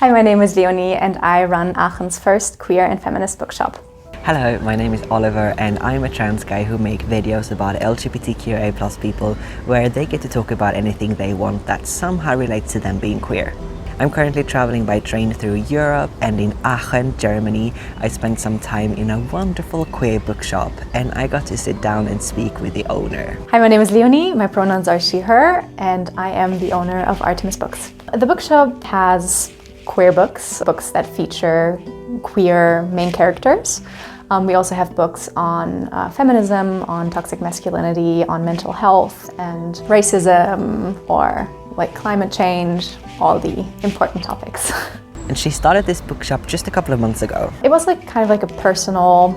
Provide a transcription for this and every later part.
Hi, my name is Leonie and I run Aachen's first queer and feminist bookshop. Hello, my name is Oliver and I'm a trans guy who make videos about LGBTQIA+ people where they get to talk about anything they want that somehow relates to them being queer. I'm currently traveling by train through Europe, and in Aachen, Germany, I spent some time in a wonderful queer bookshop and I got to sit down and speak with the owner. Hi, my name is Leonie, my pronouns are she, her, and I am the owner of Artemis books. The bookshop has queer books that feature queer main characters. We also have books on feminism, on toxic masculinity, on mental health and racism, or like climate change, all the important topics. And she started this bookshop just a couple of months ago. It was like kind of like a personal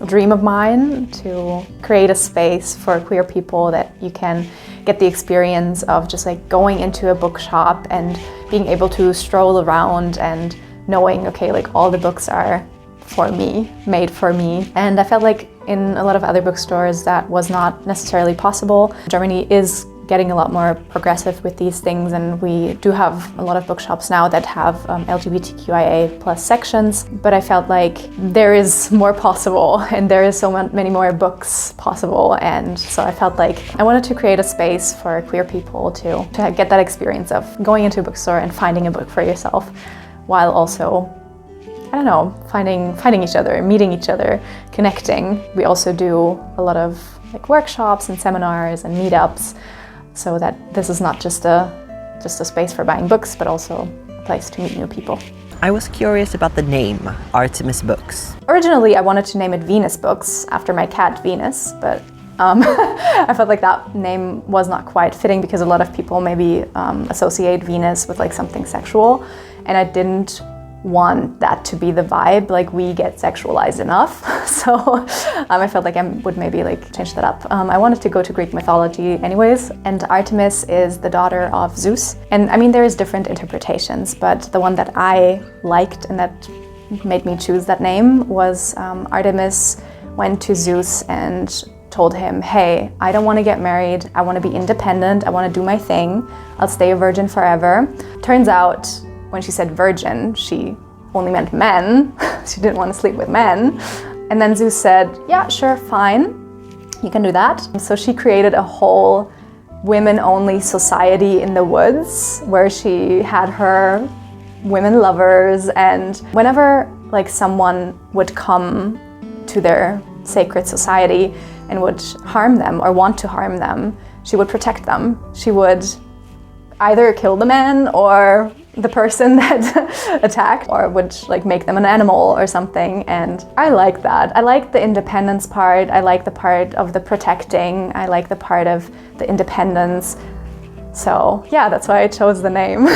dream of mine to create a space for queer people that you can get the experience of just like going into a bookshop and being able to stroll around and knowing, okay, like all the books are for me, made for me. And I felt like in a lot of other bookstores that was not necessarily possible. Germany is getting a lot more progressive with these things, and we do have a lot of bookshops now that have LGBTQIA+ sections, but I felt like there is more possible and there is so many more books possible, and so I felt like I wanted to create a space for queer people to get that experience of going into a bookstore and finding a book for yourself, while also, I don't know, finding each other, meeting each other, connecting. We also do a lot of like workshops and seminars and meetups, so that this is not just a space for buying books, but also a place to meet new people. I was curious about the name, Artemis Books. Originally, I wanted to name it Venus Books after my cat Venus, but I felt like that name was not quite fitting because a lot of people maybe associate Venus with like something sexual, and I didn't want that to be the vibe, like we get sexualized enough. So I felt like I would maybe like change that up. I wanted to go to Greek mythology anyways, and Artemis is the daughter of Zeus. And I mean, there is different interpretations, but the one that I liked and that made me choose that name was Artemis went to Zeus and told him, hey, I don't want to get married, I want to be independent, I want to do my thing, I'll stay a virgin forever. Turns out, when she said virgin, she only meant men. She didn't want to sleep with men. And then Zeus said, yeah, sure, fine, you can do that. So she created a whole women-only society in the woods where she had her women lovers, and whenever like someone would come to their sacred society and would harm them or want to harm them, she would protect them. She would either kill the man or the person that attacked, or would like make them an animal or something. And I like that. I like the independence part. I like the part of the protecting. I like the part of the independence. So yeah, that's why I chose the name.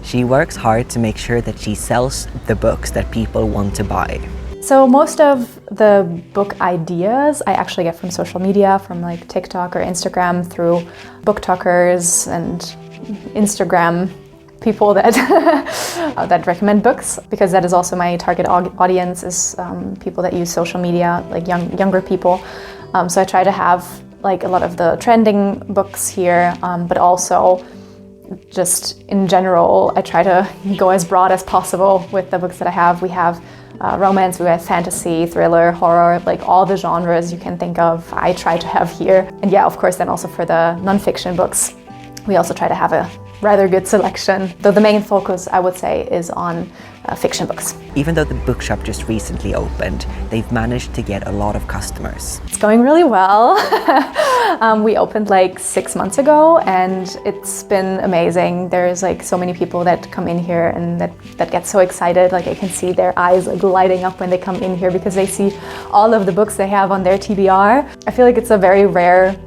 She works hard to make sure that she sells the books that people want to buy. So most of the book ideas I actually get from social media, from like TikTok or Instagram, through BookTokers and Instagram people that that recommend books, because that is also my target audience, is people that use social media, like younger people. So I try to have like a lot of the trending books here, but also just in general, I try to go as broad as possible with the books that I have. We have romance, we have fantasy, thriller, horror, like all the genres you can think of, I try to have here. And yeah, of course, then also for the non-fiction books, we also try to have a rather good selection, though the main focus, I would say, is on fiction books. Even though the bookshop just recently opened, they've managed to get a lot of customers. It's going really well. We opened like 6 months ago and it's been amazing. There's like so many people that come in here and that get so excited. Like I can see their eyes like lighting up when they come in here because they see all of the books they have on their TBR. I feel like it's a very rare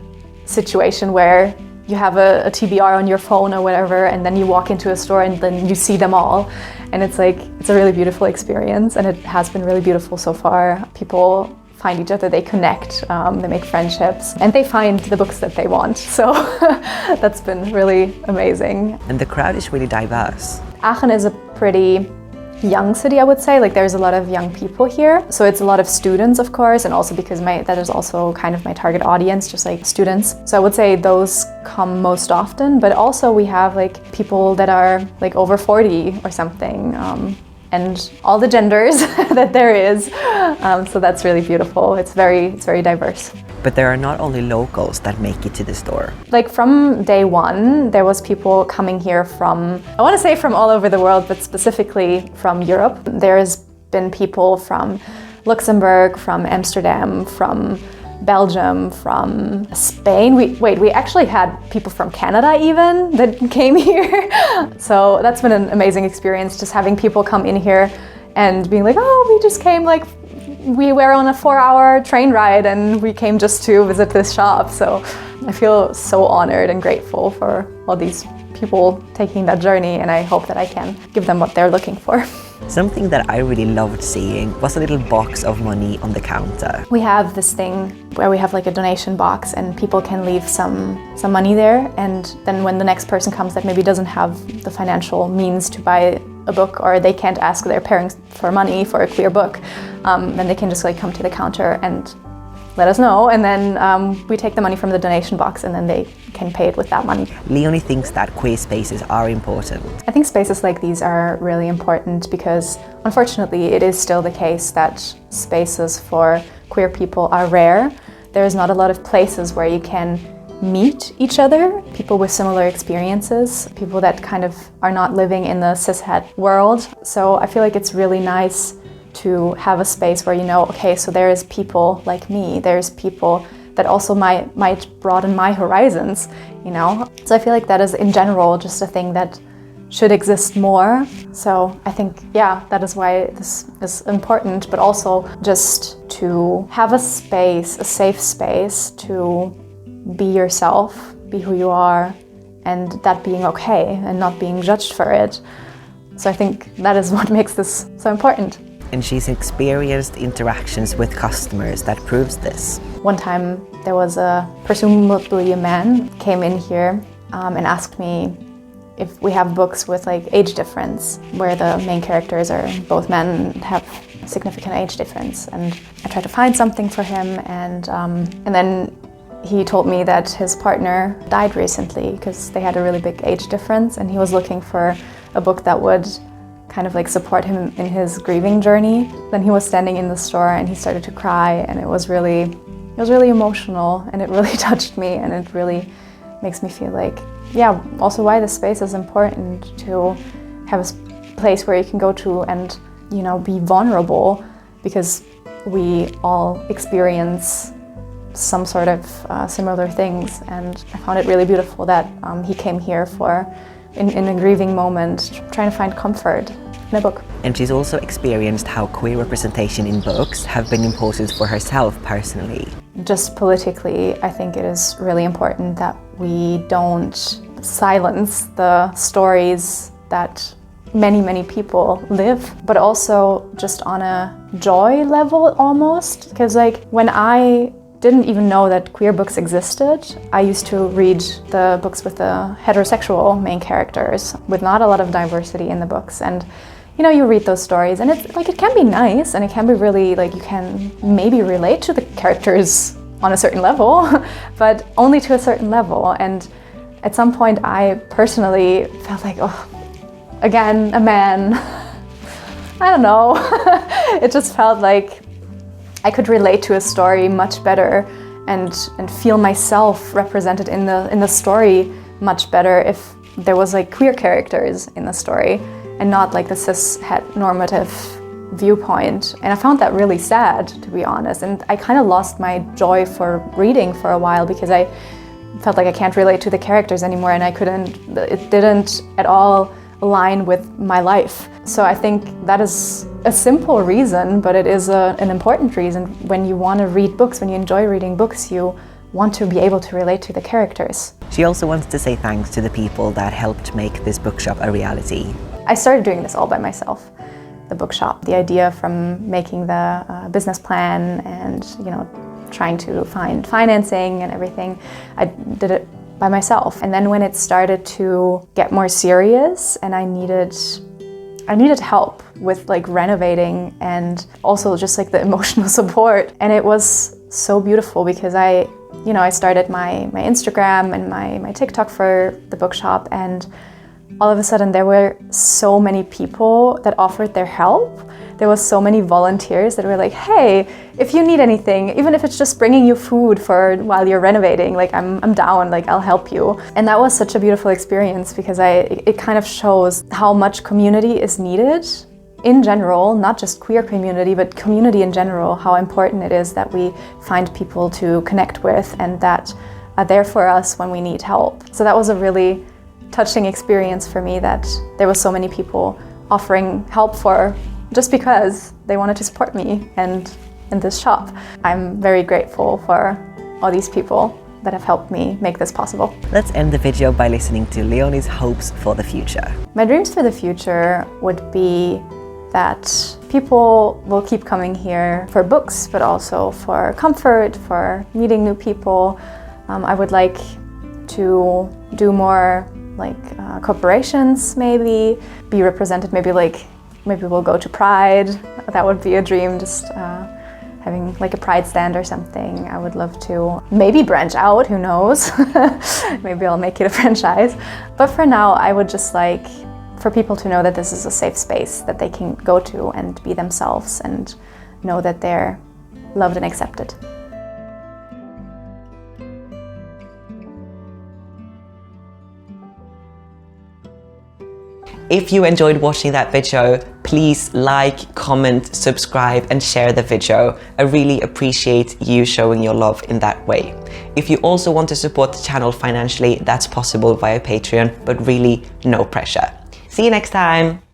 situation where you have a TBR on your phone or whatever, and then you walk into a store and then you see them all. And it's like, it's a really beautiful experience, and it has been really beautiful so far. People find each other, they connect, they make friendships, and they find the books that they want. So that's been really amazing. And the crowd is really diverse. Aachen is a pretty young city, I would say. Like there's a lot of young people here. So it's a lot of students, of course, and also because that is also kind of my target audience, just like students. So I would say those come most often, but also we have like people that are like over 40 or something. And all the genders that there is. So that's really beautiful. It's very diverse. But there are not only locals that make it to the store. Like from day one, there was people coming here from, I want to say from all over the world, but specifically from Europe. There's been people from Luxembourg, from Amsterdam, from Belgium, from Spain. We actually had people from Canada even that came here. So that's been an amazing experience, just having people come in here and being like, oh, we just came, like we were on a 4-hour train ride and we came just to visit this shop. So I feel so honored and grateful for all these people taking that journey, and I hope that I can give them what they're looking for. Something that I really loved seeing was a little box of money on the counter. We have this thing where we have like a donation box and people can leave some money there, and then when the next person comes that maybe doesn't have the financial means to buy a book, or they can't ask their parents for money for a queer book, then they can just like come to the counter and let us know, and then we take the money from the donation box and then they can pay it with that money. Leonie thinks that queer spaces are important. I think spaces like these are really important because unfortunately it is still the case that spaces for queer people are rare. There's not a lot of places where you can meet each other, people with similar experiences, people that kind of are not living in the cishet world. So I feel like it's really nice to have a space where you know, okay, so there is people like me, there's people that also might broaden my horizons, you know? So I feel like that is in general just a thing that should exist more. So I think, yeah, that is why this is important, but also just to have a space, a safe space to be yourself, be who you are, and that being okay and not being judged for it. So I think that is what makes this so important. And she's experienced interactions with customers that proves this. One time there was presumably a man came in here and asked me if we have books with like age difference, where the main characters are both men and have significant age difference. And I tried to find something for him, and then he told me that his partner died recently because they had a really big age difference, and he was looking for a book that would kind of like support him in his grieving journey. Then he was standing in the store and he started to cry, and it was really emotional, and it really touched me, and it really makes me feel like, yeah, also why this space is important, to have a place where you can go to and, you know, be vulnerable, because we all experience some sort of similar things. And I found it really beautiful that he came here in a grieving moment, trying to find comfort in a book. And she's also experienced how queer representation in books have been important for herself personally. Just politically, I think it is really important that we don't silence the stories that many people live, but also just on a joy level almost. Because like when I didn't even know that queer books existed, I used to read the books with the heterosexual main characters with not a lot of diversity in the books. And you know, you read those stories and it's like, it can be nice and it can be really like, you can maybe relate to the characters on a certain level, but only to a certain level. And at some point I personally felt like, oh, again, a man. I don't know. It just felt like I could relate to a story much better and feel myself represented in the story much better if there was like queer characters in the story and not like the cis-het normative viewpoint. And I found that really sad, to be honest. And I kind of lost my joy for reading for a while because I felt like I can't relate to the characters anymore, and it didn't at all align with my life. So I think that is a simple reason, but it is an important reason. When you want to read books, when you enjoy reading books, you want to be able to relate to the characters. She also wants to say thanks to the people that helped make this bookshop a reality. I started doing this all by myself. The bookshop, the idea from making the business plan and, you know, trying to find financing and everything, I did it by myself. And then when it started to get more serious and I I needed help with like renovating and also just like the emotional support. And it was so beautiful because I started my Instagram and my TikTok for the bookshop, and all of a sudden there were so many people that offered their help. There was so many volunteers that were like, hey, if you need anything, even if it's just bringing you food for while you're renovating, like I'm down, like I'll help you. And that was such a beautiful experience because it kind of shows how much community is needed in general, not just queer community, but community in general, how important it is that we find people to connect with and that are there for us when we need help. So that was a really touching experience for me, that there was so many people offering help for just because they wanted to support me and in this shop. I'm very grateful for all these people that have helped me make this possible. Let's end the video by listening to Leonie's hopes for the future. My dreams for the future would be that people will keep coming here for books, but also for comfort, for meeting new people. I would like to do more like corporations, maybe be represented, maybe we'll go to Pride. That would be a dream, just having like a Pride stand or something. I would love to maybe branch out, who knows? Maybe I'll make it a franchise. But for now, I would just like for people to know that this is a safe space that they can go to and be themselves and know that they're loved and accepted. If you enjoyed watching that video, please like, comment, subscribe and share the video. I really appreciate you showing your love in that way. If you also want to support the channel financially, that's possible via Patreon, but really no pressure. See you next time!